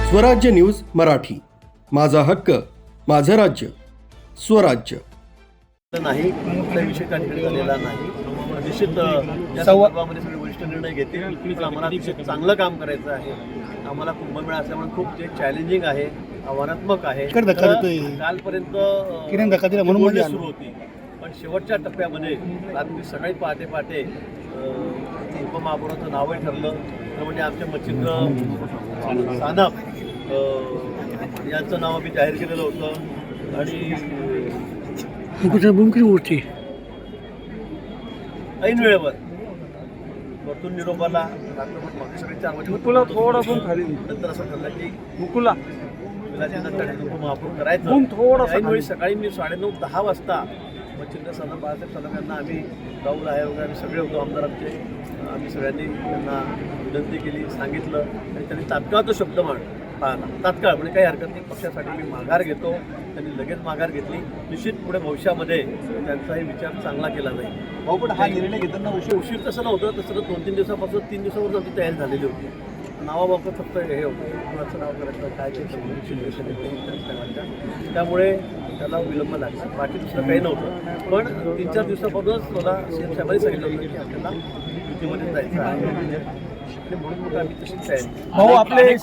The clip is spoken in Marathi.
स्वराज्य न्यूज मराठी, माझा हक्क माझं राज्य स्वराज्य. नाही कुठला विषय त्या ठिकाणी झालेला नाही. निश्चित या संदर्भामध्ये सगळे वरिष्ठ निर्णय घेतील. आम्हाला अतिशय चांगलं काम करायचं आहे. आम्हाला कुंभमेळा असल्यामुळे खूप जे चॅलेंजिंग आहे, आव्हानात्मक आहे. कालपर्यंत सुरू होती, पण शेवटच्या टप्प्यामध्ये रात्री सकाळी पहाटे उपमहापौराचं नावही ठरलं. तर म्हणजे आमच्या मच्छिंद्र सानप यांचं नाव आम्ही जाहीर केलेलं होतं. आणि मूर्ती ऐन वेळेवर वरतून निरोपाला रात्रभर मागच्या सगळे 4 वाजता मुकुला थोडं खाली नंतर असं ठरलं की मुकुला उपमहापौर करायचं. ऐन वेळी सकाळी मी 9:30-10 वाजता मच्छिंद्र सानप बाळासाहेब सानप यांना आम्ही राहुल आहे वगैरे आम्ही सगळे होतो आमदार आमचे. आम्ही सगळ्यांनी त्यांना विनंती केली, सांगितलं आणि त्यांनी तात्काळ तो शब्द पाळला. तात्काळ म्हणजे काही हरकत नाही, पक्षासाठी मी माघार घेतो. त्यांनी लगेच माघार घेतली. निश्चित पुढे भविष्यामध्ये त्यांचाही विचार चांगला केला जाईल. भाऊ पण हा निर्णय घेताना उशीर तसं नव्हतं, तसं 2-3 दिवसापासून 3 दिवसावर आमची तयारी झालेली होती. नावाबाबत फक्त हे होतं कुणाचं नाव करायचं काय ते त्यामुळे त्याला विलंब लागला. बाकी दुसरं काही नव्हतं. पण 3-4 दिवसापासूनच मला सीएम साहेबांनी सांगितलं होतं की आपल्याला युतीमध्ये जायचं आहे आणि म्हणून मग आम्ही तशीच तयारी. भाऊ आपले